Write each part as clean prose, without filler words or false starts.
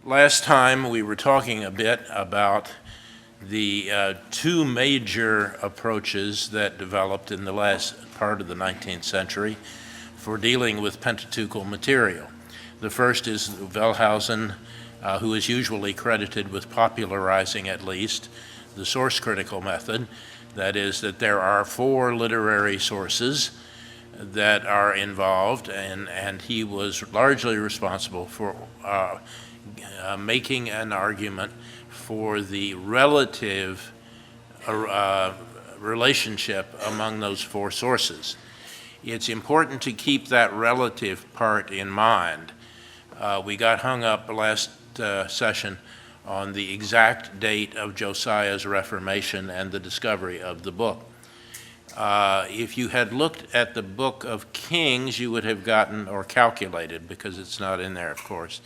Last time we were talking a bit about the two major approaches that developed in the last part of the 19th century for dealing with Pentateuchal material. The first is Wellhausen, who is usually credited with popularizing at least the source critical method. That is, that there are four literary sources that are involved, and he was largely responsible for making an argument for the relative relationship among those four sources. It's important to keep that relative part in mind. We got hung up last session on the exact date of Josiah's Reformation and the discovery of the book. If you had looked at the book of Kings, you would have gotten, or calculated, because it's not in there, of course,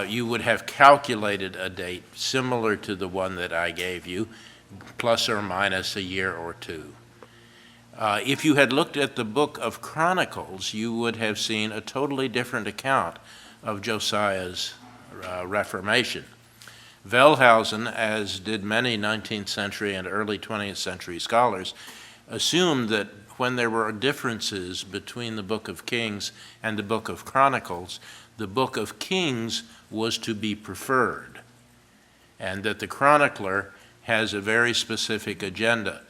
you would have calculated a date similar to the one that I gave you, plus or minus a year or two. If you had looked at the book of Chronicles, you would have seen a totally different account of Josiah's Reformation. Wellhausen, as did many 19th century and early 20th century scholars, assumed that when there were differences between the book of Kings and the book of Chronicles, the book of Kings was to be preferred, and that the chronicler has a very specific agenda.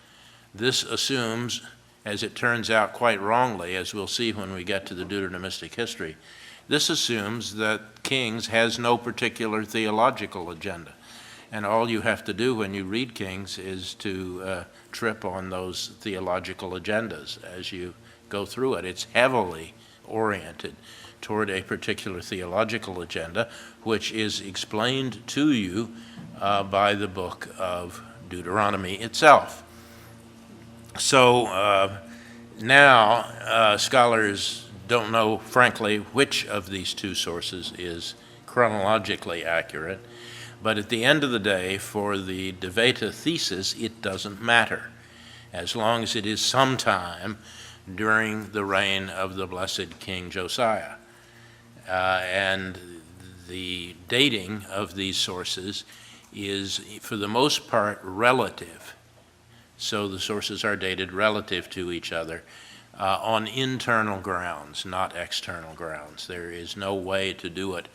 This assumes, as it turns out quite wrongly, as we'll see when we get to the Deuteronomistic history, this assumes that Kings has no particular theological agenda. And all you have to do when you read Kings is to trip on those theological agendas as you go through it. It's heavily oriented toward a particular theological agenda, which is explained to you by the book of Deuteronomy itself. So now scholars don't know, frankly, which of these two sources is chronologically accurate. But at the end of the day, for the De Vita thesis, it doesn't matter, as long as it is sometime during the reign of the blessed King Josiah. And the dating of these sources is, for the most part, relative. So the sources are dated relative to each other on internal grounds, not external grounds. There is no way to do it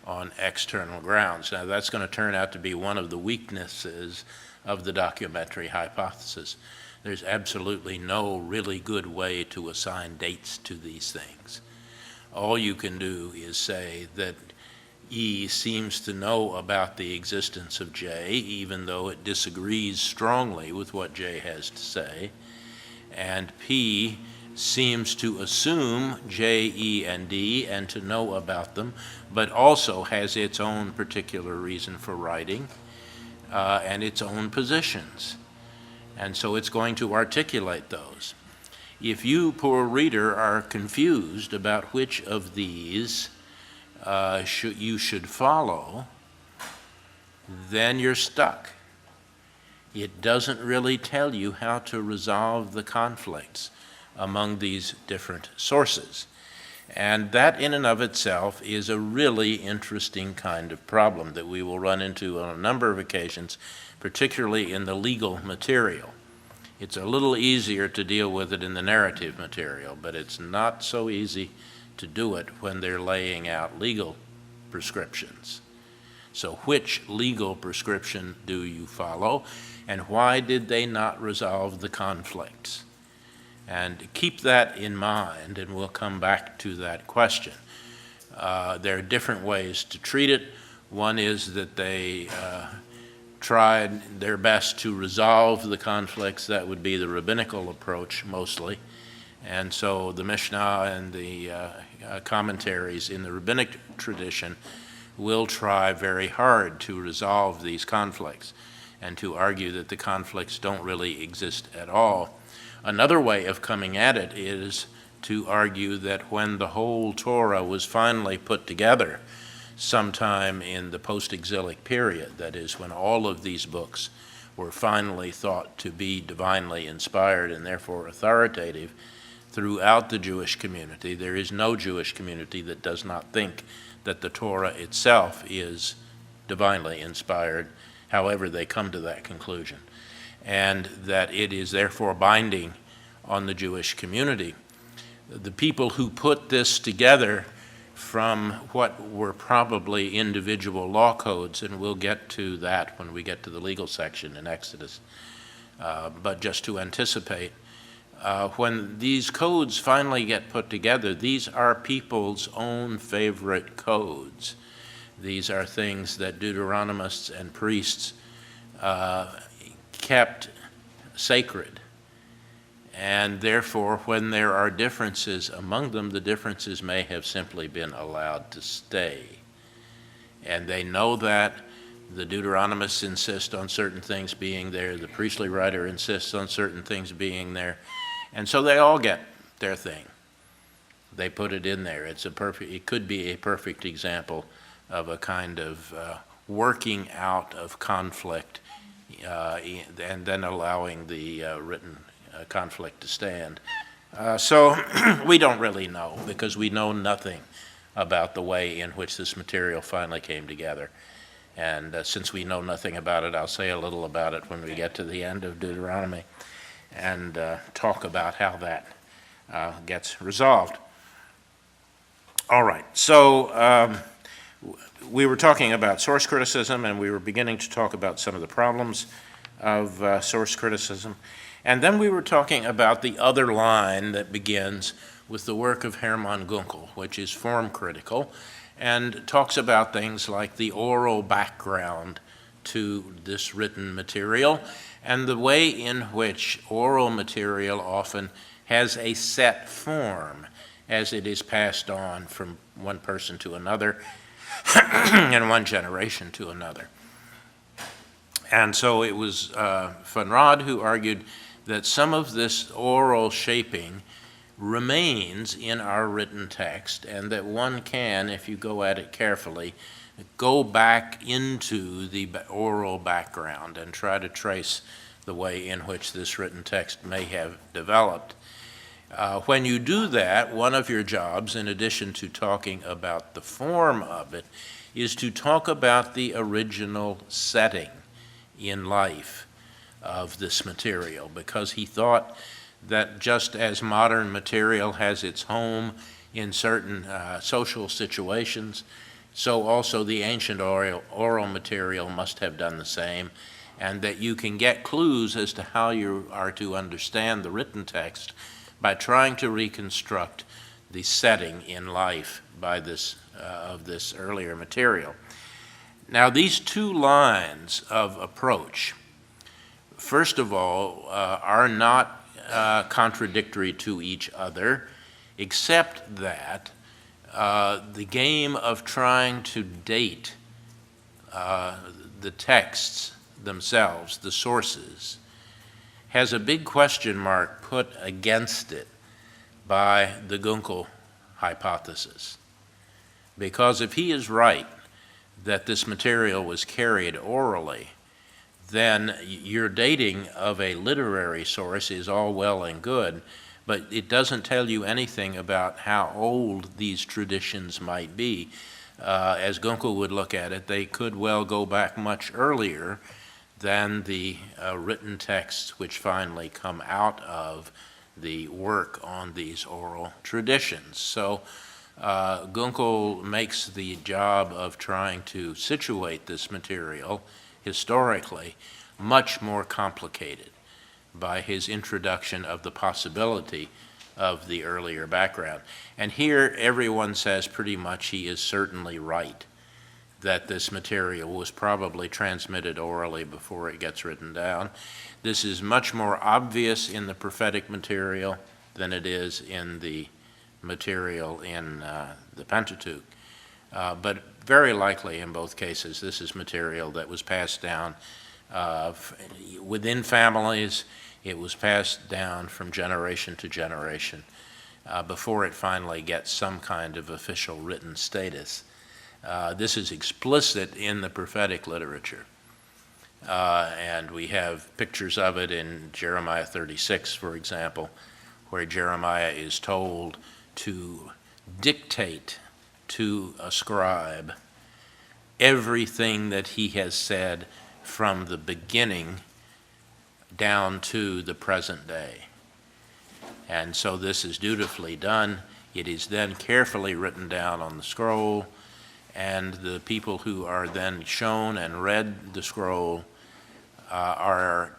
on external grounds. Now, that's going to turn out to be one of the weaknesses of the documentary hypothesis. There's absolutely no really good way to assign dates to these things. All you can do is say that E seems to know about the existence of J, even though it disagrees strongly with what J has to say, and P seems to assume J, E, and D and to know about them, but also has its own particular reason for writing and its own positions. And so it's going to articulate those. If you, poor reader, are confused about which of these you should follow, then you're stuck. It doesn't really tell you how to resolve the conflicts among these different sources. And that in and of itself is a really interesting kind of problem that we will run into on a number of occasions, particularly in the legal material. It's a little easier to deal with it in the narrative material, but it's not so easy to do it when they're laying out legal prescriptions. So which legal prescription do you follow, and why did they not resolve the conflicts? And keep that in mind, and we'll come back to that question. There are different ways to treat it. One is that they tried their best to resolve the conflicts. That would be the rabbinical approach mostly. And so the Mishnah and the commentaries in the rabbinic tradition will try very hard to resolve these conflicts and to argue that the conflicts don't really exist at all. Another way of coming at it is to argue that when the whole Torah was finally put together, sometime in the post-exilic period, that is, when all of these books were finally thought to be divinely inspired and therefore authoritative, throughout the Jewish community. There is no Jewish community that does not think that the Torah itself is divinely inspired, however they come to that conclusion, and that it is therefore binding on the Jewish community. The people who put this together from what were probably individual law codes, and we'll get to that when we get to the legal section in Exodus, but just to anticipate, when these codes finally get put together, these are people's own favorite codes. These are things that Deuteronomists and priests kept sacred. And therefore, when there are differences among them, the differences may have simply been allowed to stay. And they know that. The Deuteronomists insist on certain things being there. The priestly writer insists on certain things being there. And so they all get their thing. They put it in there. It could be a perfect example of a kind of working out of conflict and then allowing the written conflict to stand. So we don't really know, because we know nothing about the way in which this material finally came together. And since we know nothing about it, I'll say a little about it when we get to the end of Deuteronomy and talk about how that gets resolved. All right, so we were talking about source criticism, and we were beginning to talk about some of the problems of source criticism. And then we were talking about the other line that begins with the work of Hermann Gunkel, which is form critical, and talks about things like the oral background to this written material and the way in which oral material often has a set form as it is passed on from one person to another and one generation to another. And so it was von Rad who argued that some of this oral shaping remains in our written text, and that one can, if you go at it carefully, go back into the oral background and try to trace the way in which this written text may have developed. When you do that, one of your jobs, in addition to talking about the form of it, is to talk about the original setting in life of this material, because he thought that just as modern material has its home in certain social situations, so also the ancient oral material must have done the same, and that you can get clues as to how you are to understand the written text by trying to reconstruct the setting in life by of this earlier material. Now, these two lines of approach, first of all, are not contradictory to each other, except that the game of trying to date the texts themselves, the sources, has a big question mark put against it by the Gunkel hypothesis. Because if he is right that this material was carried orally, then your dating of a literary source is all well and good, but it doesn't tell you anything about how old these traditions might be. As Gunkel would look at it, they could well go back much earlier than the written texts which finally come out of the work on these oral traditions. So Gunkel makes the job of trying to situate this material historically much more complicated by his introduction of the possibility of the earlier background. And here everyone says pretty much he is certainly right that this material was probably transmitted orally before it gets written down. This is much more obvious in the prophetic material than it is in the material in the Pentateuch. But very likely in both cases, this is material that was passed down within families. It was passed down from generation to generation before it finally gets some kind of official written status. This is explicit in the prophetic literature. And we have pictures of it in Jeremiah 36, for example, where Jeremiah is told to dictate to a scribe everything that he has said from the beginning down to the present day. And so this is dutifully done. It is then carefully written down on the scroll, and the people who are then shown and read the scroll are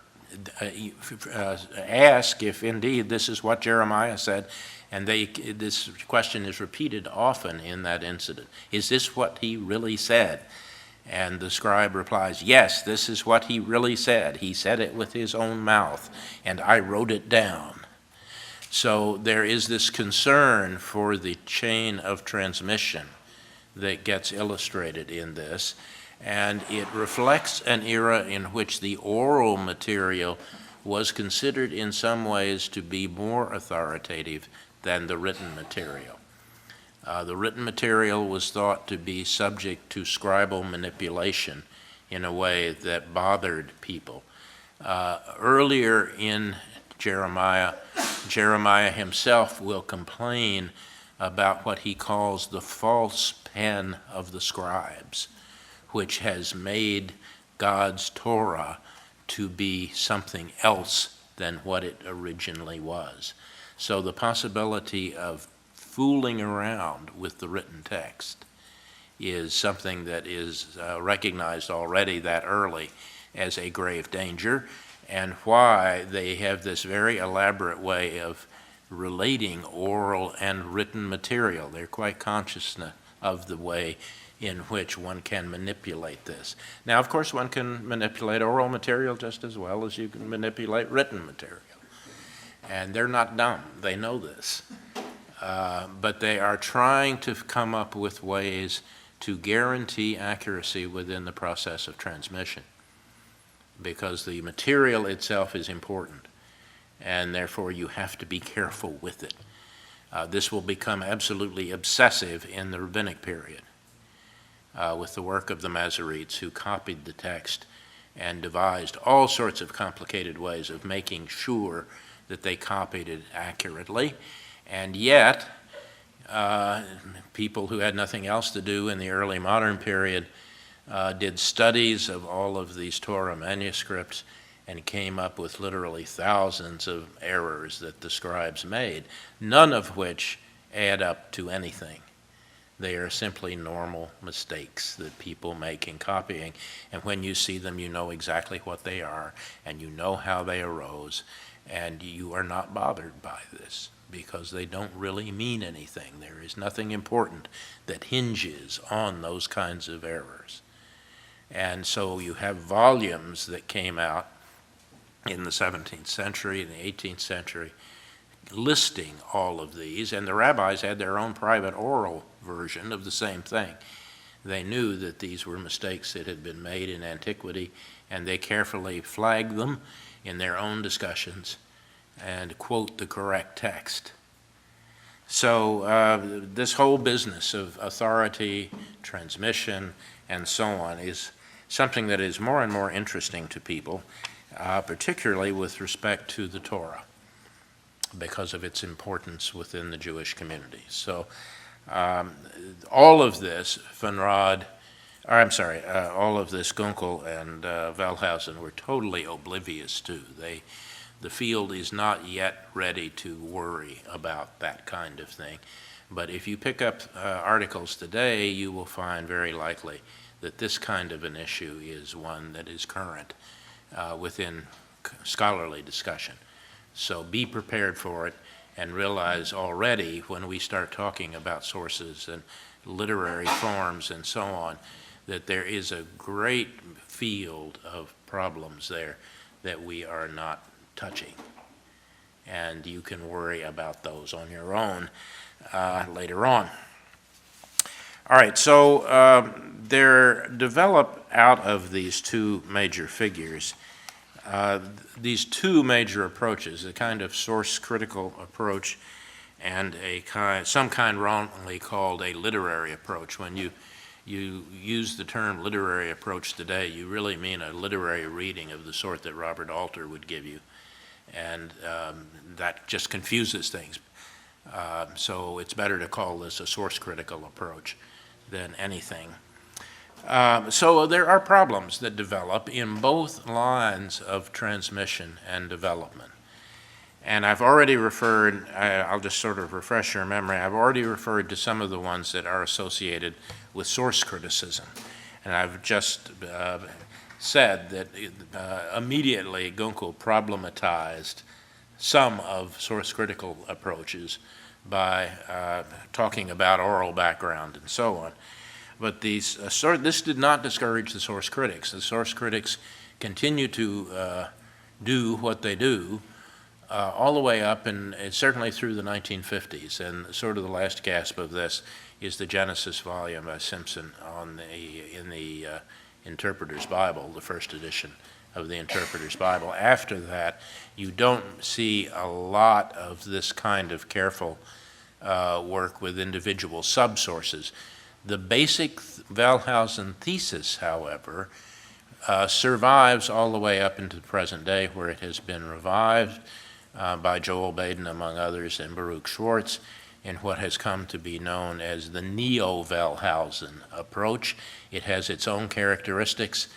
asked if indeed this is what Jeremiah said, and this question is repeated often in that incident. Is this what he really said? And the scribe replies, yes, this is what he really said. He said it with his own mouth, and I wrote it down. So there is this concern for the chain of transmission that gets illustrated in this, and it reflects an era in which the oral material was considered in some ways to be more authoritative than the written material. The written material was thought to be subject to scribal manipulation in a way that bothered people. Earlier in Jeremiah himself will complain about what he calls the false pen of the scribes, which has made God's Torah to be something else than what it originally was. So the possibility of fooling around with the written text is something that is recognized already that early as a grave danger, and why they have this very elaborate way of relating oral and written material. They're quite conscious of the way in which one can manipulate this. Now, of course, one can manipulate oral material just as well as you can manipulate written material. And they're not dumb. They know this. But they are trying to come up with ways to guarantee accuracy within the process of transmission, because the material itself is important, and therefore you have to be careful with it. This will become absolutely obsessive in the rabbinic period with the work of the Masoretes, who copied the text and devised all sorts of complicated ways of making sure that they copied it accurately. And yet, people who had nothing else to do in the early modern period did studies of all of these Torah manuscripts and came up with literally thousands of errors that the scribes made, none of which add up to anything. They are simply normal mistakes that people make in copying, and when you see them, you know exactly what they are, and you know how they arose, and you are not bothered by this, because they don't really mean anything. There is nothing important that hinges on those kinds of errors. And so you have volumes that came out in the 17th century and the 18th century listing all of these, and the rabbis had their own private oral version of the same thing. They knew that these were mistakes that had been made in antiquity, and they carefully flagged them in their own discussions and quote the correct text. So this whole business of authority, transmission, and so on is something that is more and more interesting to people, particularly with respect to the Torah, because of its importance within the Jewish community. So all of this, all of this Gunkel and Wellhausen were totally oblivious to. The field is not yet ready to worry about that kind of thing. But if you pick up articles today, you will find very likely that this kind of an issue is one that is current within scholarly discussion. So be prepared for it, and realize already when we start talking about sources and literary forms and so on, that there is a great field of problems there that we are not touching. And you can worry about those on your own later on. All right, so there develop out of these two major figures these two major approaches, a kind of source-critical approach and some kind wrongly called a literary approach. When you use the term literary approach today, you really mean a literary reading of the sort that Robert Alter would give you. and that just confuses things. So it's better to call this a source critical approach than anything. So there are problems that develop in both lines of transmission and development. And I've already referred, I'll just sort of refresh your memory, I've already referred to some of the ones that are associated with source criticism. And I've just said that immediately Gunkel problematized some of source critical approaches by talking about oral background and so on. But this did not discourage the source critics. The source critics continue to do what they do all the way up, and certainly through the 1950s. And sort of the last gasp of this is the Genesis volume by Simpson in the Interpreter's Bible, the first edition of the Interpreter's Bible. After that, you don't see a lot of this kind of careful work with individual subsources. The basic Wellhausen thesis, however, survives all the way up into the present day, where it has been revived by Joel Baden, among others, and Baruch Schwartz, in what has come to be known as the Neo-Wellhausen approach. It has its own characteristics.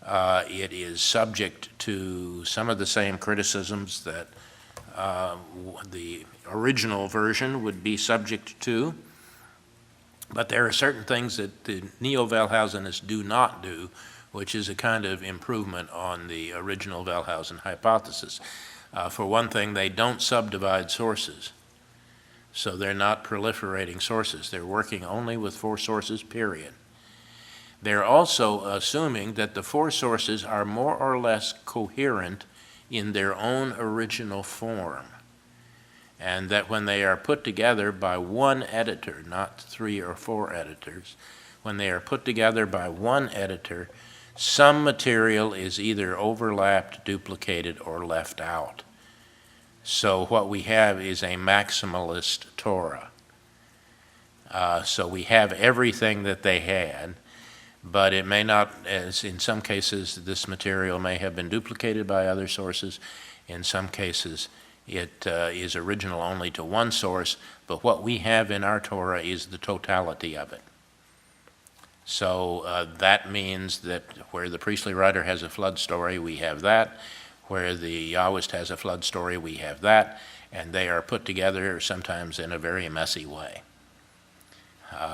It is subject to some of the same criticisms that the original version would be subject to, but there are certain things that the Neo-Wellhausenists do not do, which is a kind of improvement on the original Wellhausen hypothesis. For one thing, they don't subdivide sources, so they're not proliferating sources. They're working only with 4 sources, period. They're also assuming that the 4 sources are more or less coherent in their own original form, and that when they are put together by one editor, not 3 or 4 editors, when they are put together by one editor, some material is either overlapped, duplicated, or left out. So what we have is a maximalist Torah. So we have everything that they had, but it may not, as in some cases, this material may have been duplicated by other sources. In some cases, it is original only to one source, but what we have in our Torah is the totality of it. So that means that where the priestly writer has a flood story, we have that. Where the Yahwist has a flood story, we have that. And they are put together sometimes in a very messy way,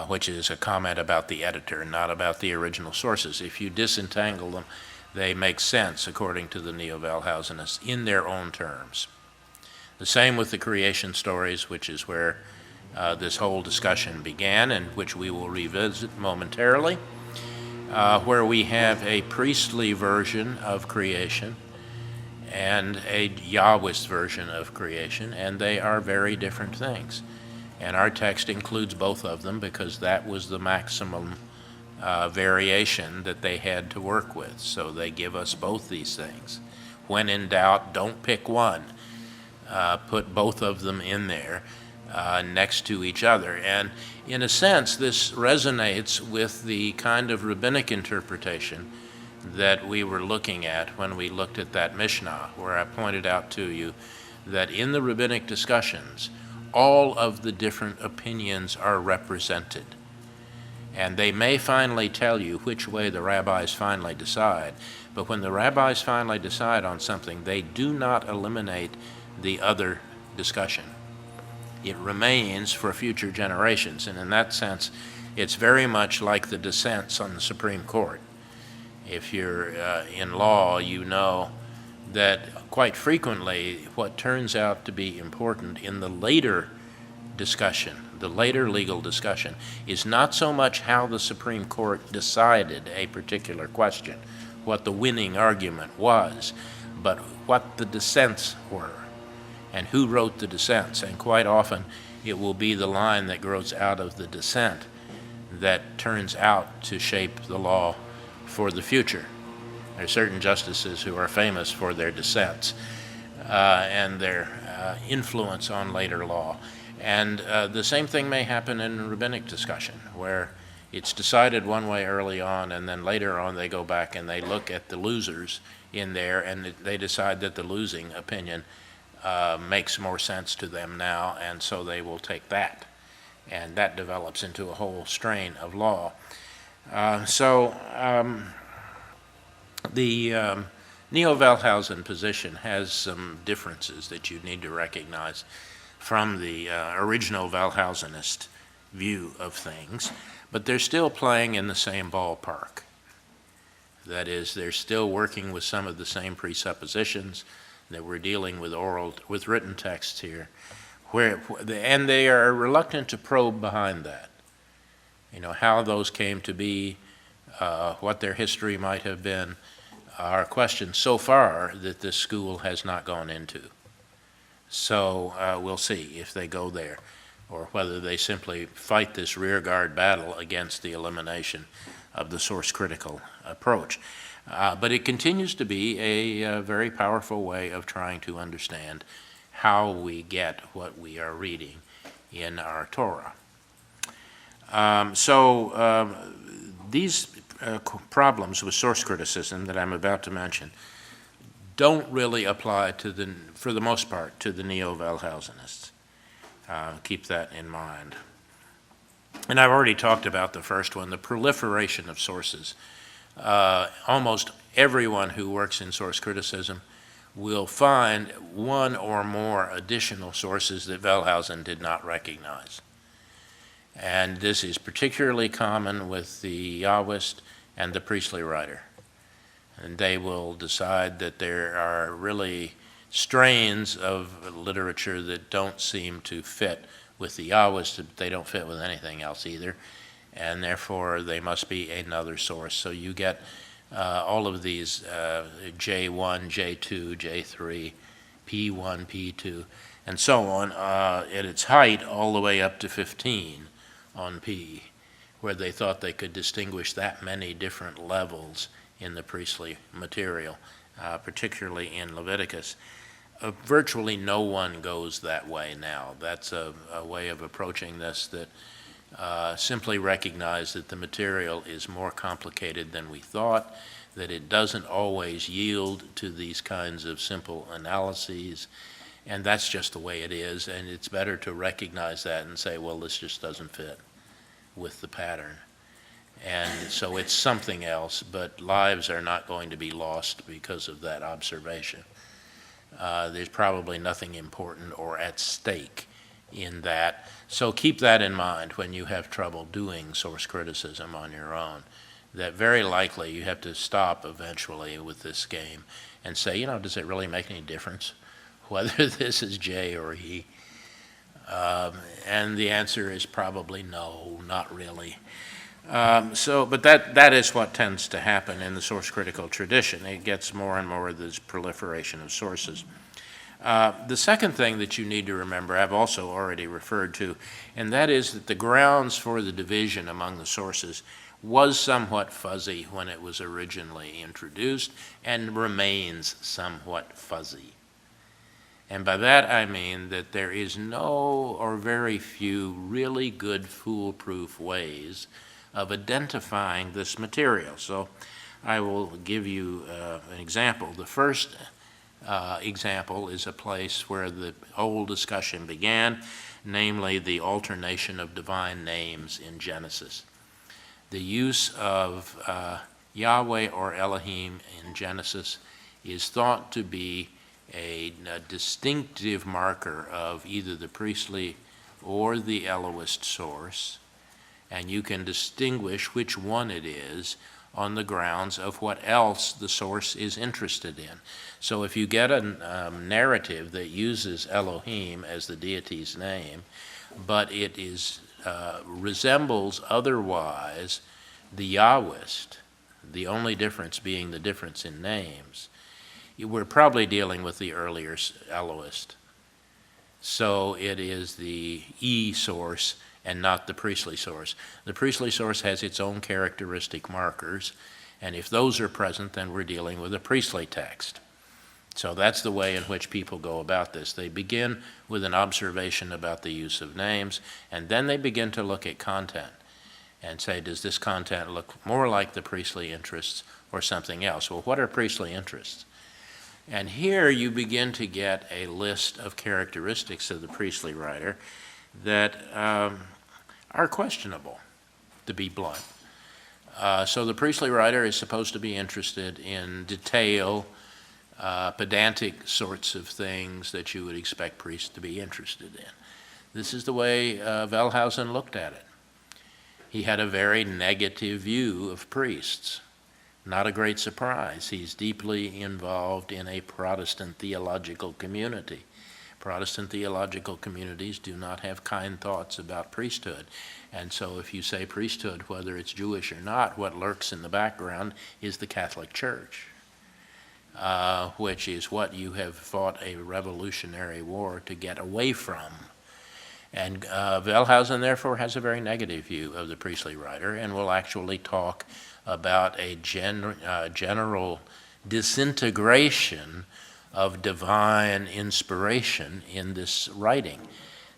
which is a comment about the editor, not about the original sources. If you disentangle them, they make sense, according to the Neo-Wellhausenists, in their own terms. The same with the creation stories, which is where this whole discussion began, and which we will revisit momentarily, where we have a priestly version of creation and a Yahwist version of creation, and they are very different things. And our text includes both of them because that was the maximum variation that they had to work with. So they give us both these things. When in doubt, don't pick one. Put both of them in there next to each other. And in a sense, this resonates with the kind of rabbinic interpretation that we were looking at when we looked at that Mishnah, where I pointed out to you that in the rabbinic discussions, all of the different opinions are represented. And they may finally tell you which way the rabbis finally decide, but when the rabbis finally decide on something, they do not eliminate the other discussion. It remains for future generations, and in that sense, it's very much like the dissents on the Supreme Court. If you're in law, you know that quite frequently what turns out to be important in the later discussion, the later legal discussion, is not so much how the Supreme Court decided a particular question, what the winning argument was, but what the dissents were and who wrote the dissents. And quite often it will be the line that grows out of the dissent that turns out to shape the law for the future. There are certain justices who are famous for their dissents and their influence on later law. And the same thing may happen in rabbinic discussion, where It's decided one way early on, and then later on they go back and they look at the losers in there, and they decide that the losing opinion makes more sense to them now, and so they will take that. And that develops into a whole strain of law. The Neo-Wellhausen position has some differences that you need to recognize from the original Wellhausenist view of things, but they're still playing in the same ballpark. That is, they're still working with some of the same presuppositions that we're dealing with written texts here, and they are reluctant to probe behind that. How those came to be, what their history might have been, are questions so far that this school has not gone into. So we'll see if they go there, or whether they simply fight this rearguard battle against the elimination of the source critical approach. But it continues to be a very powerful way of trying to understand how we get what we are reading in our Torah. These problems with source criticism that I'm about to mention don't really apply for the most part, to the Neo-Wellhausenists. Keep that in mind. And I've already talked about the first one, the proliferation of sources. Almost everyone who works in source criticism will find one or more additional sources that Wellhausen did not recognize. And this is particularly common with the Yahwist and the priestly writer. And they will decide that there are really strains of literature that don't seem to fit with the Yahwist, but they don't fit with anything else either, and therefore they must be another source. So you get all of these J1, J2, J3, P1, P2, and so on at its height all the way up to 15 on P, where they thought they could distinguish that many different levels in the priestly material, particularly in Leviticus. Virtually no one goes that way now. That's a way of approaching this that simply recognize that the material is more complicated than we thought, that it doesn't always yield to these kinds of simple analyses, and that's just the way it is, and it's better to recognize that and say, well, this just doesn't fit with the pattern. And so it's something else, but lives are not going to be lost because of that observation. There's probably nothing important or at stake in that. So keep that in mind when you have trouble doing source criticism on your own, that very likely you have to stop eventually with this game and say, does it really make any difference whether this is J or E? And the answer is probably no, not really. But that is what tends to happen in the source critical tradition. It gets more and more of this proliferation of sources. The second thing that you need to remember, I've also already referred to, and that is that the grounds for the division among the sources was somewhat fuzzy when it was originally introduced and remains somewhat fuzzy. And by that I mean that there is no or very few really good foolproof ways of identifying this material. So I will give you an example. The first example is a place where the whole discussion began, namely the alternation of divine names in Genesis. The use of Yahweh or Elohim in Genesis is thought to be a distinctive marker of either the priestly or the Elohist source, and you can distinguish which one it is on the grounds of what else the source is interested in. So if you get a narrative that uses Elohim as the deity's name, but it resembles otherwise the Yahwist, the only difference being the difference in names, we're probably dealing with the earlier Elohist. So it is the E source and not the priestly source. The priestly source has its own characteristic markers, and if those are present, then we're dealing with a priestly text. So that's the way in which people go about this. They begin with an observation about the use of names, and then they begin to look at content. and say, does this content look more like the priestly interests or something else? Well, what are priestly interests? And here you begin to get a list of characteristics of the priestly writer that are questionable, to be blunt. So the priestly writer is supposed to be interested in detail, pedantic sorts of things that you would expect priests to be interested in. This is the way Wellhausen looked at it. He had a very negative view of priests. Not a great surprise. He's deeply involved in a Protestant theological community. Protestant theological communities do not have kind thoughts about priesthood. And so if you say priesthood, whether it's Jewish or not, what lurks in the background is the Catholic Church, which is what you have fought a revolutionary war to get away from. And Wellhausen, therefore, has a very negative view of the priestly writer and will actually talk about a general disintegration of divine inspiration in this writing,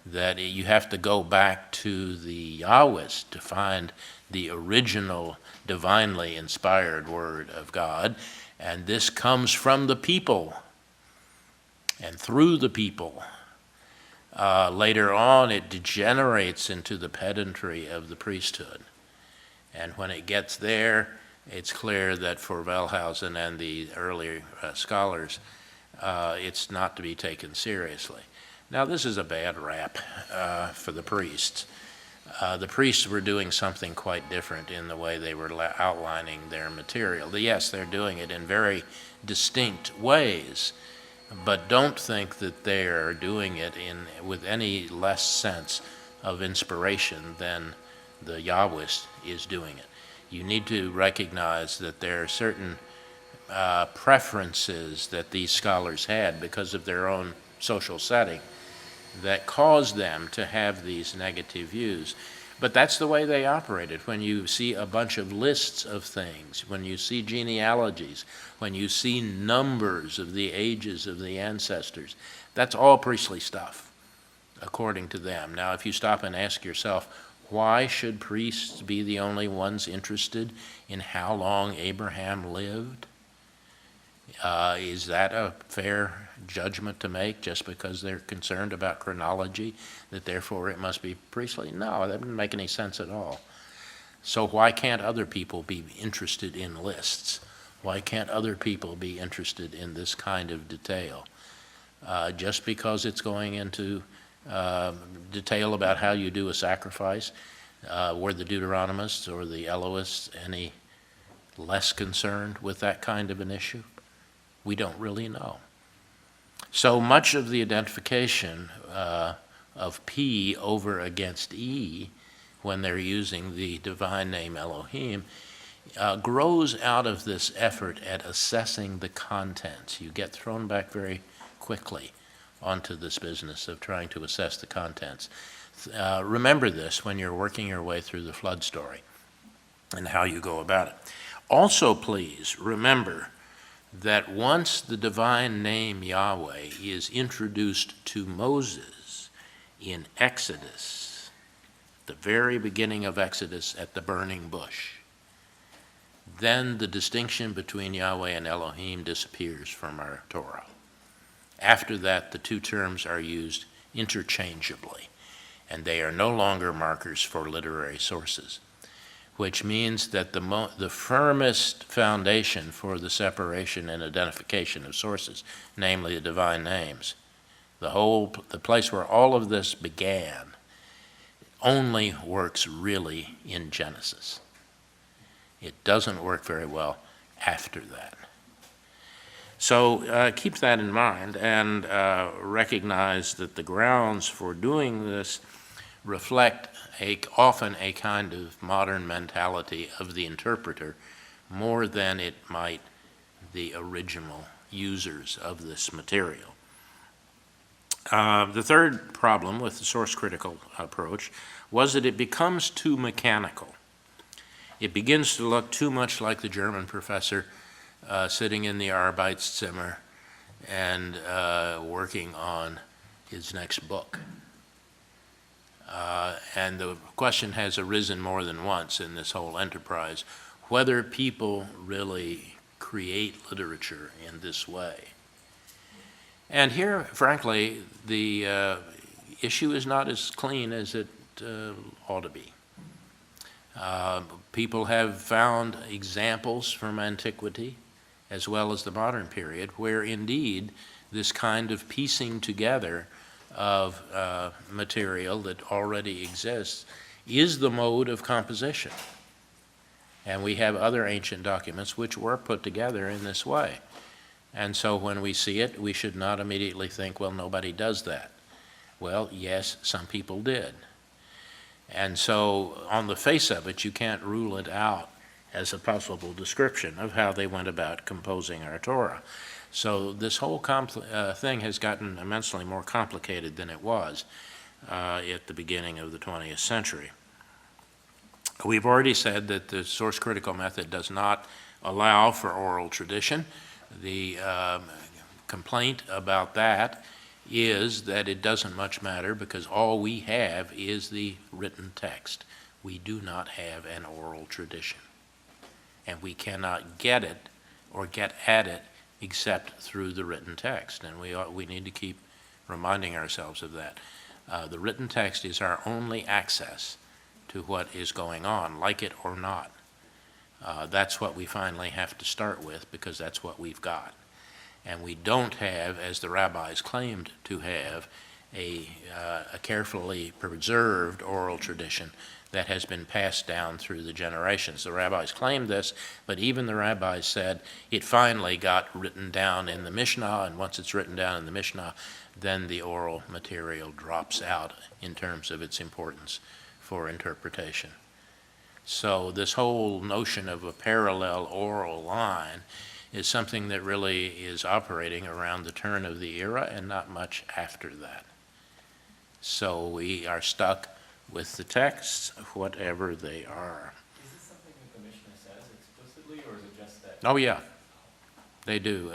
that you have to go back to the Yahwist to find the original divinely inspired word of God, and this comes from the people and through the people. Later on, it degenerates into the pedantry of the priesthood. And when it gets there, it's clear that for Wellhausen and the early scholars, it's not to be taken seriously. Now, this is a bad rap for the priests. The priests were doing something quite different in the way they were outlining their material. Yes, they're doing it in very distinct ways, but don't think that they are doing it with any less sense of inspiration than the Yahwist is doing it. You need to recognize that there are certain preferences that these scholars had because of their own social setting that caused them to have these negative views. But that's the way they operated. When you see a bunch of lists of things, when you see genealogies, when you see numbers of the ages of the ancestors, that's all priestly stuff, according to them. Now, if you stop and ask yourself, why should priests be the only ones interested in how long Abraham lived? Is that a fair judgment to make just because they're concerned about chronology, that therefore it must be priestly? No, that doesn't make any sense at all. So why can't other people be interested in lists? Why can't other people be interested in this kind of detail? Just because it's going into detail about how you do a sacrifice, were the Deuteronomists or the Elohists any less concerned with that kind of an issue? We don't really know. So much of the identification of P over against E when they're using the divine name Elohim grows out of this effort at assessing the contents. You get thrown back very quickly onto this business of trying to assess the contents. Remember this when you're working your way through the flood story and how you go about it. Also, please remember that once the divine name Yahweh is introduced to Moses in Exodus, the very beginning of Exodus at the burning bush, then the distinction between Yahweh and Elohim disappears from our Torah. After that, the two terms are used interchangeably, and they are no longer markers for literary sources, which means that the firmest foundation for the separation and identification of sources, namely the divine names, the place where all of this began, only works really in Genesis. It doesn't work very well after that. So keep that in mind and recognize that the grounds for doing this reflect often a kind of modern mentality of the interpreter more than it might the original users of this material. The third problem with the source critical approach was that it becomes too mechanical. It begins to look too much like the German professor sitting in the Arbeitszimmer and working on his next book. And the question has arisen more than once in this whole enterprise, whether people really create literature in this way. And here, frankly, the issue is not as clean as it ought to be. People have found examples from antiquity as well as the modern period where indeed this kind of piecing together of material that already exists is the mode of composition. And we have other ancient documents which were put together in this way. And so when we see it, we should not immediately think, well, nobody does that. Well, yes, some people did. And so on the face of it, you can't rule it out as a possible description of how they went about composing our Torah. So this whole thing has gotten immensely more complicated than it was at the beginning of the 20th century. We've already said that the source critical method does not allow for oral tradition. The complaint about that is that it doesn't much matter because all we have is the written text. We do not have an oral tradition. And we cannot get it or get at it except through the written text. And we need to keep reminding ourselves of that. The written text is our only access to what is going on, like it or not. That's what we finally have to start with because that's what we've got. And we don't have, as the rabbis claimed to have, a carefully preserved oral tradition that has been passed down through the generations. The rabbis claimed this, but even the rabbis said it finally got written down in the Mishnah, and once it's written down in the Mishnah, then the oral material drops out in terms of its importance for interpretation. So this whole notion of a parallel oral line is something that really is operating around the turn of the era and not much after that. So we are stuck with the texts, whatever they are. Is this something that the Mishnah says explicitly, or is it just that? Oh yeah, they do.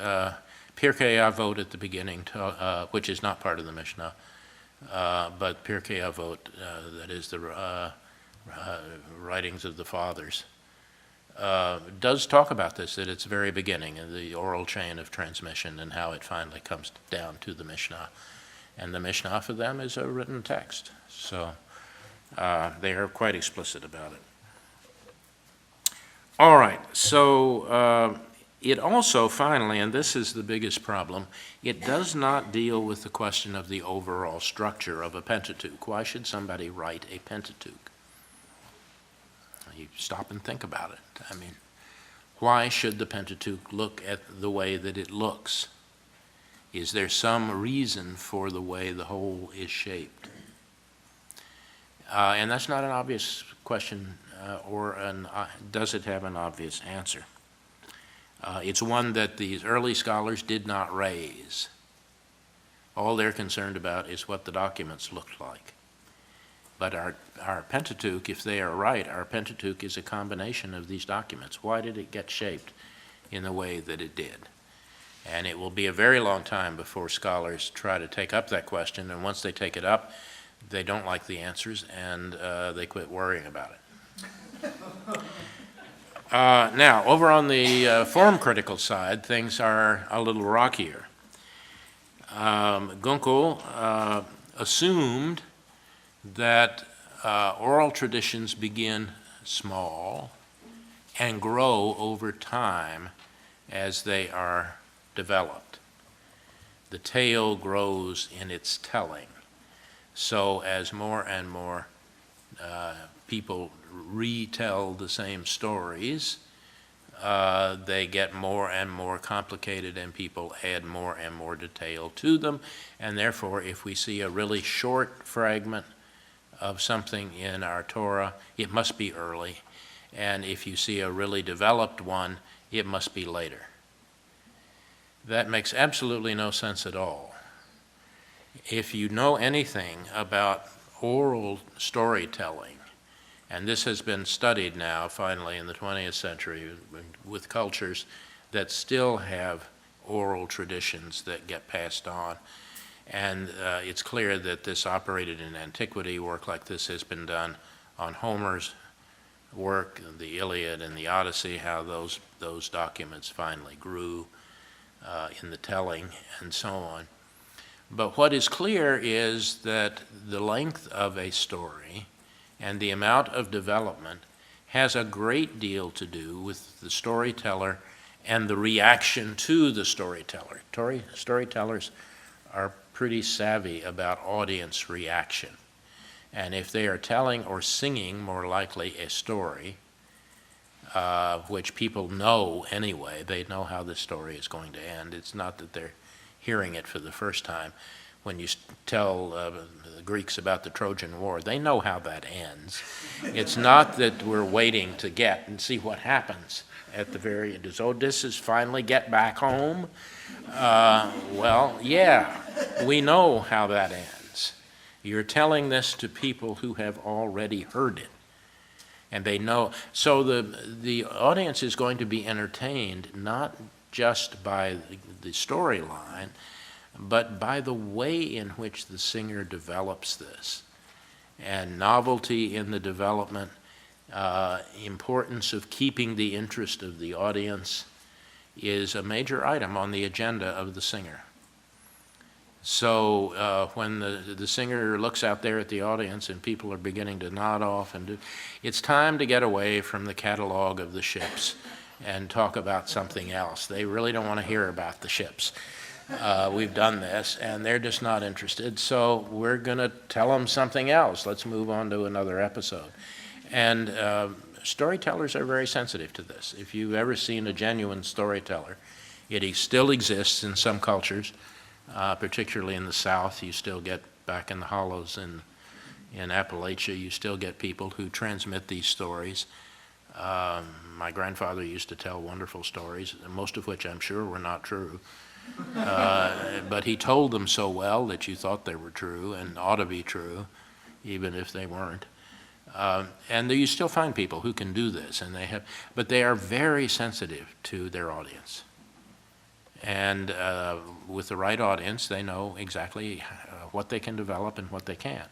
Pirkei Avot at the beginning, which is not part of the Mishnah, but Pirkei Avot, that is the writings of the fathers, does talk about this at its very beginning, in the oral chain of transmission and how it finally comes down to the Mishnah. And the Mishnah for them is a written text. So they are quite explicit about it. All right, so it also finally, and this is the biggest problem, it does not deal with the question of the overall structure of a Pentateuch. Why should somebody write a Pentateuch? You stop and think about it. I mean, why should the Pentateuch look at the way that it looks? Is there some reason for the way the whole is shaped? And that's not an obvious question, does it have an obvious answer? It's one that these early scholars did not raise. All they're concerned about is what the documents looked like. But our Pentateuch, if they are right, our Pentateuch is a combination of these documents. Why did it get shaped in the way that it did? And it will be a very long time before scholars try to take up that question, and once they take it up, they don't like the answers, and they quit worrying about it. Now, over on the form critical side, things are a little rockier. Gunkel assumed that oral traditions begin small and grow over time as they are developed. The tale grows in its telling. So as more and more people retell the same stories, they get more and more complicated and people add more and more detail to them. And therefore, if we see a really short fragment of something in our Torah, it must be early. And if you see a really developed one, it must be later. That makes absolutely no sense at all. If you know anything about oral storytelling, and this has been studied now finally in the 20th century with cultures that still have oral traditions that get passed on, And it's clear that this operated in antiquity. Work like this has been done on Homer's work, the Iliad and the Odyssey, how those documents finally grew in the telling and so on. But what is clear is that the length of a story and the amount of development has a great deal to do with the storyteller and the reaction to the storyteller. Storytellers are pretty savvy about audience reaction. And if they are telling or singing, more likely, a story, which people know anyway, they know how the story is going to end. It's not that they're hearing it for the first time. When you tell the Greeks about the Trojan War, they know how that ends. It's not that we're waiting to get and see what happens at the very end. Does Odysseus finally get back home? Well, yeah, we know how that ends. You're telling this to people who have already heard it, and they know. So the audience is going to be entertained not just by the storyline, but by the way in which the singer develops this. And novelty in the development, importance of keeping the interest of the audience is a major item on the agenda of the singer. So when the singer looks out there at the audience and people are beginning to nod off, it's time to get away from the catalog of the ships and talk about something else. They really don't want to hear about the ships. We've done this, and they're just not interested, so we're going to tell them something else. Let's move on to another episode. And storytellers are very sensitive to this. If you've ever seen a genuine storyteller, it still exists in some cultures, particularly in the South. You still get, back in the hollows in Appalachia, you still get people who transmit these stories. My grandfather used to tell wonderful stories, most of which I'm sure were not true. But he told them so well that you thought they were true and ought to be true, even if they weren't. And you still find people who can do this, but they are very sensitive to their audience. And with the right audience, they know exactly what they can develop and what they can't.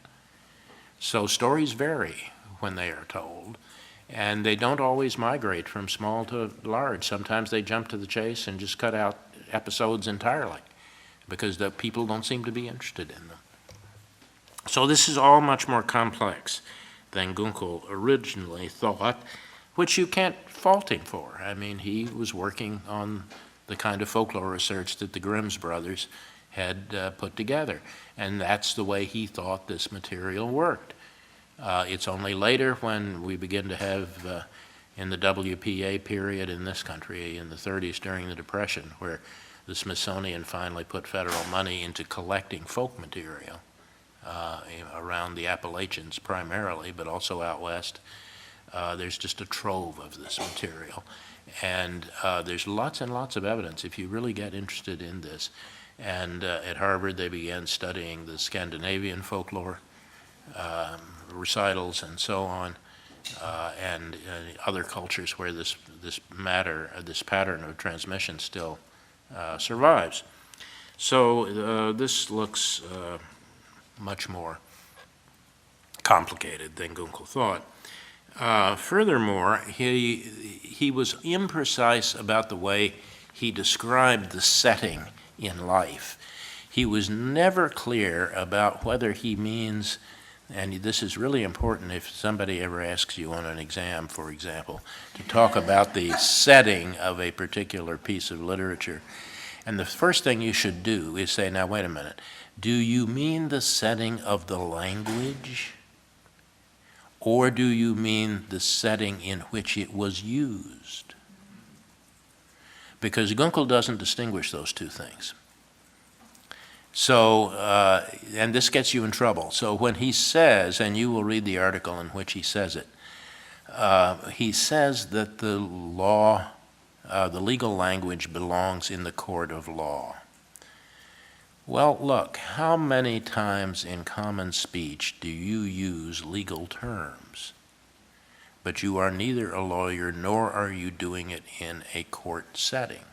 So stories vary when they are told, and they don't always migrate from small to large. Sometimes they jump to the chase and just cut out episodes entirely because the people don't seem to be interested in them. So this is all much more complex than Gunkel originally thought, which you can't fault him for. I mean, he was working on the kind of folklore research that the Grimm's brothers had put together, and that's the way he thought this material worked. It's only later when we begin to have, in the WPA period in this country, in the 30s during the Depression, where the Smithsonian finally put federal money into collecting folk material around the Appalachians primarily, but also out west. There's just a trove of this material. And there's lots and lots of evidence if you really get interested in this. And at Harvard, they began studying the Scandinavian folklore recitals and so on, and other cultures where this pattern of transmission still survives. So this looks much more complicated than Gunkel thought. Furthermore, he was imprecise about the way he described the setting in life. He was never clear about whether he means, and this is really important if somebody ever asks you on an exam, for example, to talk about the setting of a particular piece of literature. And the first thing you should do is say, now wait a minute, do you mean the setting of the language? Or do you mean the setting in which it was used? Because Gunkel doesn't distinguish those two things. So, and this gets you in trouble. So when he says, and you will read the article in which he says it, he says that the law, the legal language belongs in the court of law. Well, look, how many times in common speech do you use legal terms? But you are neither a lawyer nor are you doing it in a court setting.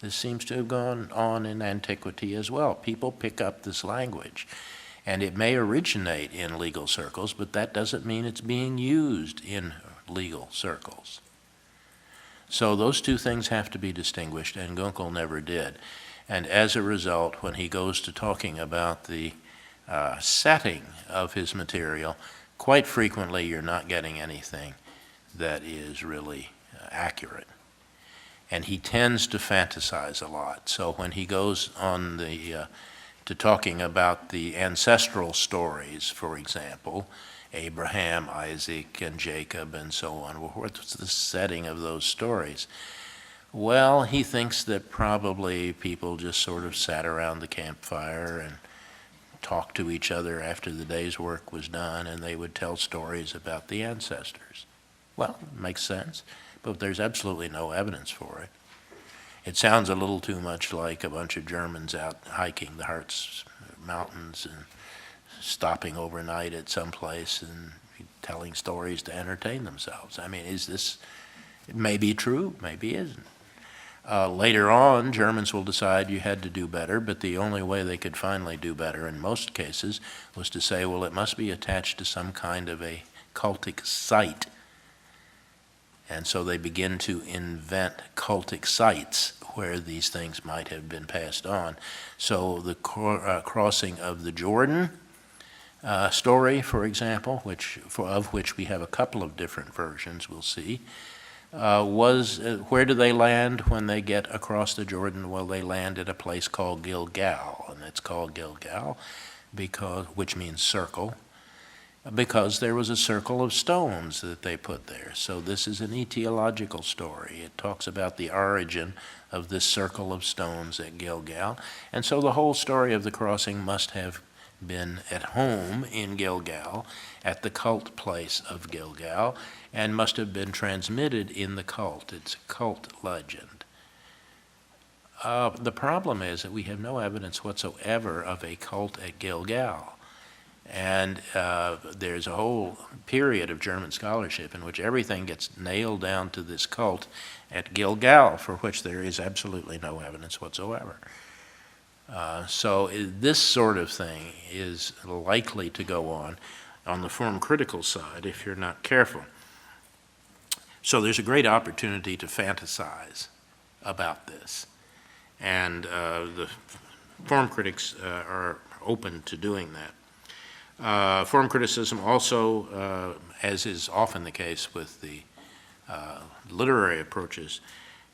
This seems to have gone on in antiquity as well. People pick up this language, and it may originate in legal circles, but that doesn't mean it's being used in legal circles. So those two things have to be distinguished, and Gunkel never did. And as a result, when he goes to talking about the setting of his material, quite frequently you're not getting anything that is really accurate. And he tends to fantasize a lot. So when he goes on to talking about the ancestral stories, for example, Abraham, Isaac, and Jacob, and so on, well, what's the setting of those stories? Well, he thinks that probably people just sort of sat around the campfire and talked to each other after the day's work was done, and they would tell stories about the ancestors. Well, it makes sense, but there's absolutely no evidence for it. It sounds a little too much like a bunch of Germans out hiking the Harz Mountains and stopping overnight at some place and telling stories to entertain themselves. I mean, it may be true, maybe isn't. Later on, Germans will decide you had to do better, but the only way they could finally do better in most cases was to say, well, it must be attached to some kind of a cultic site. And so they begin to invent cultic sites where these things might have been passed on. So the crossing of the Jordan story, for example, of which we have a couple of different versions, we'll see, was where do they land when they get across the Jordan? Well, they land at a place called Gilgal, and it's called Gilgal which means circle, because there was a circle of stones that they put there. So this is an etiological story. It talks about the origin of this circle of stones at Gilgal, and so the whole story of the crossing must have been at home in Gilgal, at the cult place of Gilgal, and must have been transmitted in the cult. It's a cult legend. The problem is that we have no evidence whatsoever of a cult at Gilgal. And there's a whole period of German scholarship in which everything gets nailed down to this cult at Gilgal, for which there is absolutely no evidence whatsoever. So this sort of thing is likely to go on the form critical side if you're not careful. So there's a great opportunity to fantasize about this. And the form critics are open to doing that. Form criticism also, as is often the case with the literary approaches,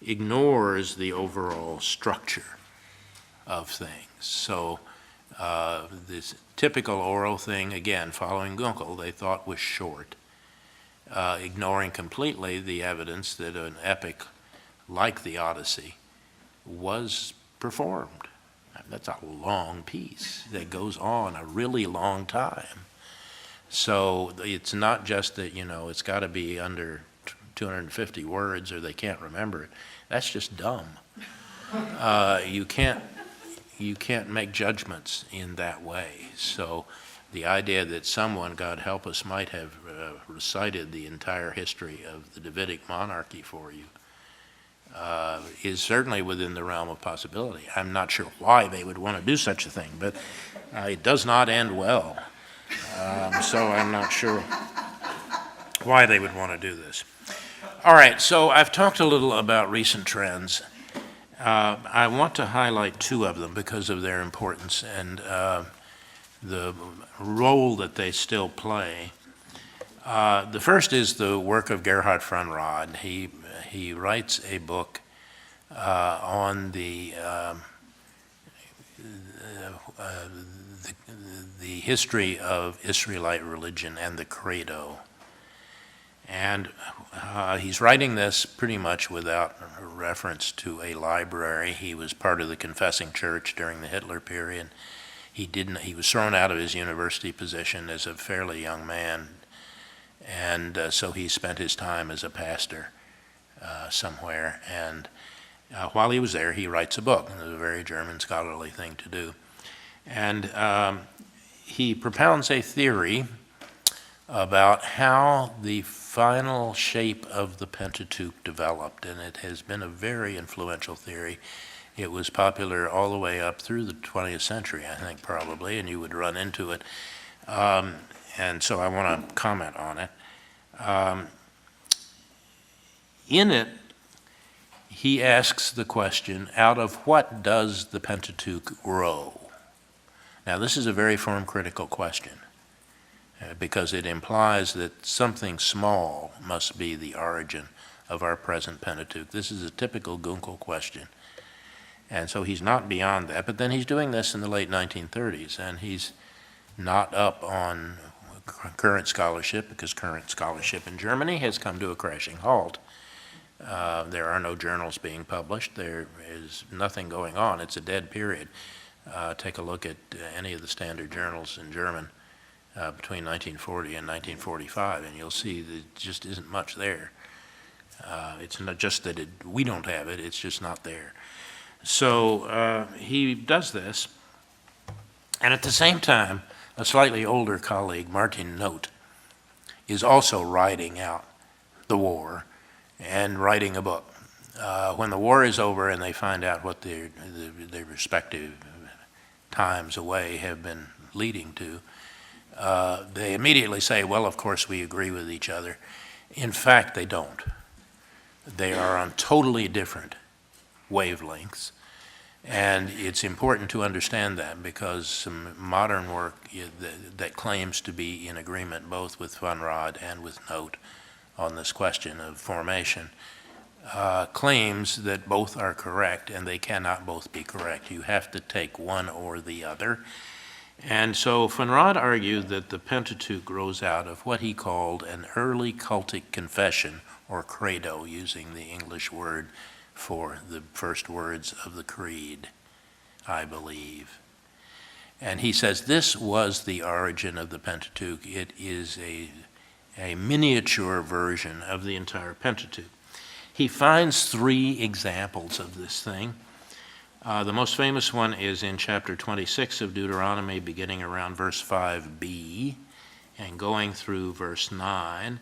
ignores the overall structure of things. So this typical oral thing, again, following Gunkel, they thought was short, ignoring completely the evidence that an epic like the Odyssey was performed. That's a long piece that goes on a really long time. So it's not just that, it's got to be under 250 words or they can't remember it. That's just dumb. You can't make judgments in that way. So the idea that someone, God help us, might have recited the entire history of the Davidic monarchy for you is certainly within the realm of possibility. I'm not sure why they would want to do such a thing, but it does not end well. So I'm not sure why they would want to do this. All right, so I've talked a little about recent trends. I want to highlight two of them because of their importance and the role that they still play. The first is the work of Gerhard Frunrod. He writes a book on the history of Israelite religion and the Credo. And he's writing this pretty much without reference to a library. He was part of the Confessing Church during the Hitler period. He was thrown out of his university position as a fairly young man, and so he spent his time as a pastor somewhere. And while he was there, he writes a book. It was a very German scholarly thing to do. And he propounds a theory about how the final shape of the Pentateuch developed, and it has been a very influential theory. It was popular all the way up through the 20th century, I think, probably, and you would run into it. And so I want to comment on it. In it, he asks the question, out of what does the Pentateuch grow? Now, this is a very form critical question, because it implies that something small must be the origin of our present Pentateuch. This is a typical Gunkel question. And so he's not beyond that, but then he's doing this in the late 1930s, and he's not up on current scholarship, because current scholarship in Germany has come to a crashing halt. There are no journals being published. There is nothing going on. It's a dead period. Take a look at any of the standard journals in German between 1940 and 1945, and you'll see that it just isn't much there. It's not just that we don't have it, it's just not there. So he does this, and at the same time, a slightly older colleague, Martin Noth, is also writing out the war and writing a book. When the war is over and they find out what their respective times away have been leading to, they immediately say, well, of course we agree with each other. In fact, they don't. They are on totally different wavelengths, and it's important to understand that, because some modern work that claims to be in agreement both with Van Rad and with Noth on this question of formation claims that both are correct, and they cannot both be correct. You have to take one or the other. And so Van Rad argued that the Pentateuch grows out of what he called an early cultic confession, or credo, using the English word for the first words of the creed, I believe. And he says this was the origin of the Pentateuch. It is a miniature version of the entire Pentateuch. He finds three examples of this thing. The most famous one is in chapter 26 of Deuteronomy, beginning around verse 5b and going through verse 9.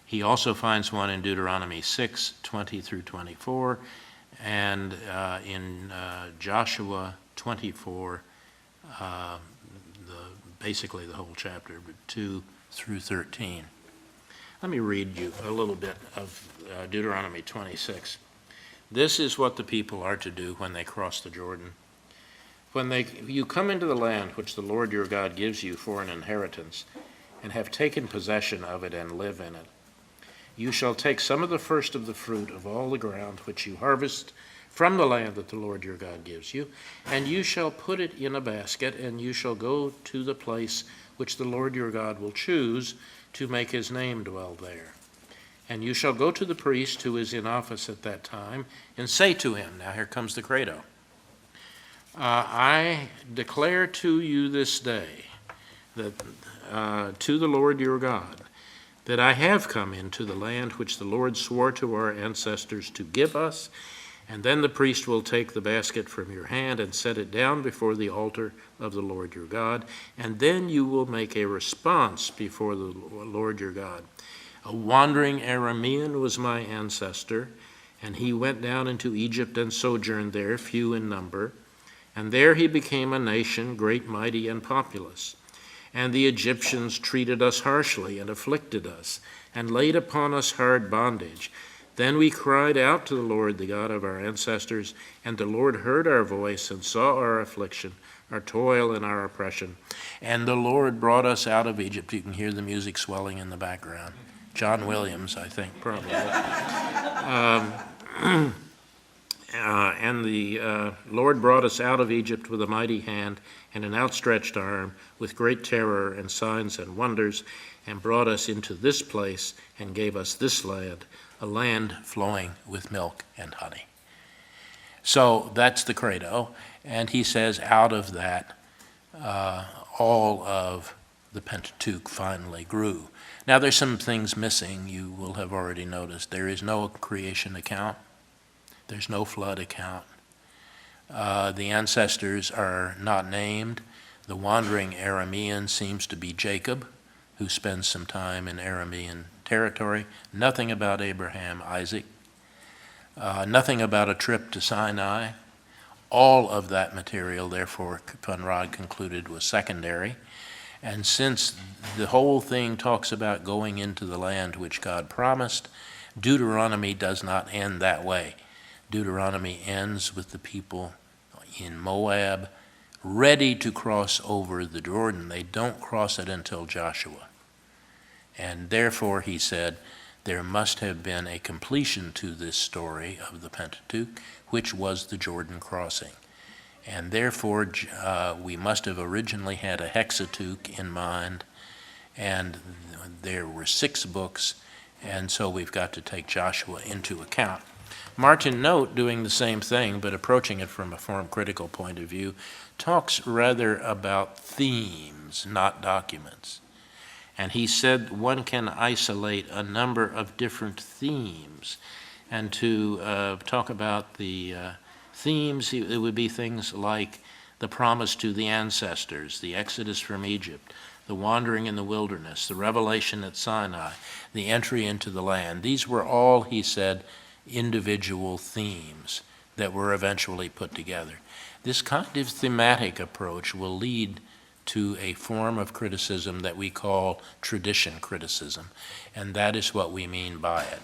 He also finds one in Deuteronomy 6, 20 through 24, and in Joshua 24, basically the whole chapter, 2 through 13. Let me read you a little bit of Deuteronomy 26. This is what the people are to do when they cross the Jordan. When you come into the land which the Lord your God gives you for an inheritance, and have taken possession of it and live in it, you shall take some of the first of the fruit of all the ground which you harvest from the land that the Lord your God gives you, and you shall put it in a basket, and you shall go to the place which the Lord your God will choose to make his name dwell there. And you shall go to the priest who is in office at that time, and say to him, now here comes the credo, I declare to you this day that to the Lord your God, that I have come into the land which the Lord swore to our ancestors to give us, and then the priest will take the basket from your hand and set it down before the altar of the Lord your God, and then you will make a response before the Lord your God. A wandering Aramean was my ancestor, and he went down into Egypt and sojourned there, few in number, and there he became a nation, great, mighty, and populous. And the Egyptians treated us harshly and afflicted us, and laid upon us hard bondage. Then we cried out to the Lord, the God of our ancestors, and the Lord heard our voice and saw our affliction, our toil and our oppression. And the Lord brought us out of Egypt. You can hear the music swelling in the background. John Williams, I think, probably. And the Lord brought us out of Egypt with a mighty hand and an outstretched arm, with great terror and signs and wonders, and brought us into this place and gave us this land, a land flowing with milk and honey. So that's the credo, and he says out of that, all of the Pentateuch finally grew. Now there's some things missing, you will have already noticed. There is no creation account. There's no flood account. The ancestors are not named. The wandering Aramean seems to be Jacob, who spends some time in Aramean territory, nothing about Abraham, Isaac, nothing about a trip to Sinai. All of that material, therefore, Conrad concluded, was secondary. And since the whole thing talks about going into the land which God promised, Deuteronomy does not end that way. Deuteronomy ends with the people in Moab ready to cross over the Jordan. They don't cross it until Joshua. And therefore, he said, there must have been a completion to this story of the Pentateuch, which was the Jordan crossing. And therefore, we must have originally had a hexateuch in mind, and there were 6 books, and so we've got to take Joshua into account. Martin Note, doing the same thing, but approaching it from a form-critical point of view, talks rather about themes, not documents. And he said one can isolate a number of different themes. And to talk about the themes, it would be things like the promise to the ancestors, the exodus from Egypt, the wandering in the wilderness, the revelation at Sinai, the entry into the land. These were all, he said, individual themes that were eventually put together. This kind of thematic approach will lead to a form of criticism that we call tradition criticism, and that is what we mean by it.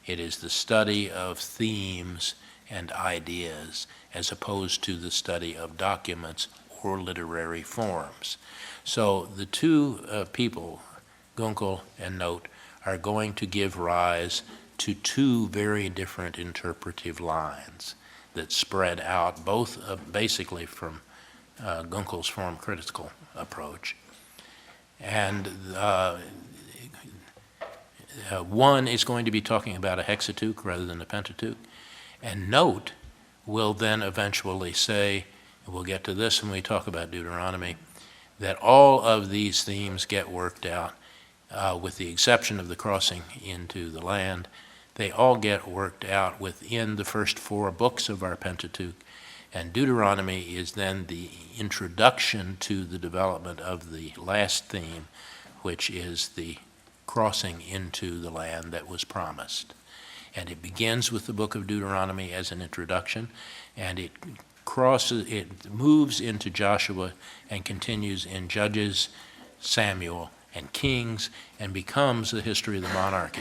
It is the study of themes and ideas as opposed to the study of documents or literary forms. So the two people, Gunkel and Note, are going to give rise to 2 very different interpretive lines that spread out, both basically from Gunkel's form critical approach. And one is going to be talking about a hexateuch rather than a Pentateuch. And Note will then eventually say, and we'll get to this when we talk about Deuteronomy, that all of these themes get worked out, with the exception of the crossing into the land. They all get worked out within the first 4 books of our Pentateuch, and Deuteronomy is then the introduction to the development of the last theme, which is the crossing into the land that was promised. And it begins with the book of Deuteronomy as an introduction, and it moves into Joshua and continues in Judges, Samuel, and Kings, and becomes the history of the monarchy.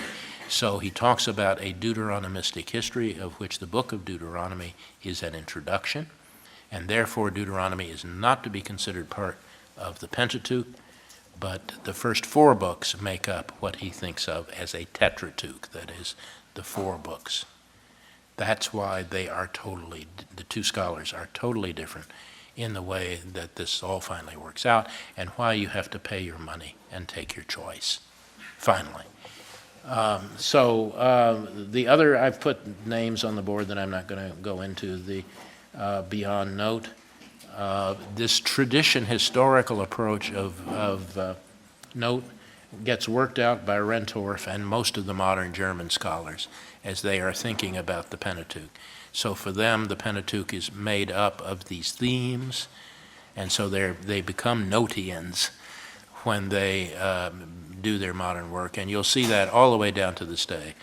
So he talks about a Deuteronomistic history, of which the book of Deuteronomy is an introduction, and therefore Deuteronomy is not to be considered part of the Pentateuch, but the first 4 books make up what he thinks of as a Tetrateuch, that is, the 4 books. That's why they are the 2 scholars are totally different in the way that this all finally works out, and why you have to pay your money and take your choice, finally. The other, I've put names on the board that I'm not going to go into, the beyond Note. This tradition historical approach of Note gets worked out by Rentorf and most of the modern German scholars as they are thinking about the Pentateuch. So for them, the Pentateuch is made up of these themes, and so they become Notians when they do their modern work. And you'll see that all the way down to this day,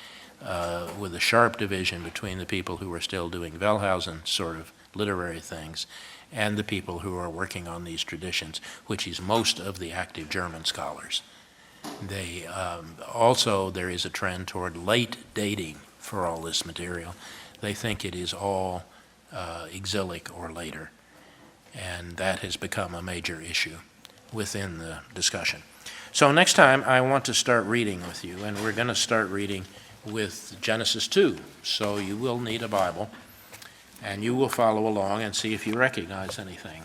with a sharp division between the people who are still doing Wellhausen sort of literary things and the people who are working on these traditions, which is most of the active German scholars. They also, there is a trend toward late dating for all this material. They think it is all exilic or later, and that has become a major issue within the discussion. So next time I want to start reading with you, and we're going to start reading with Genesis 2. So you will need a Bible, and you will follow along and see if you recognize anything.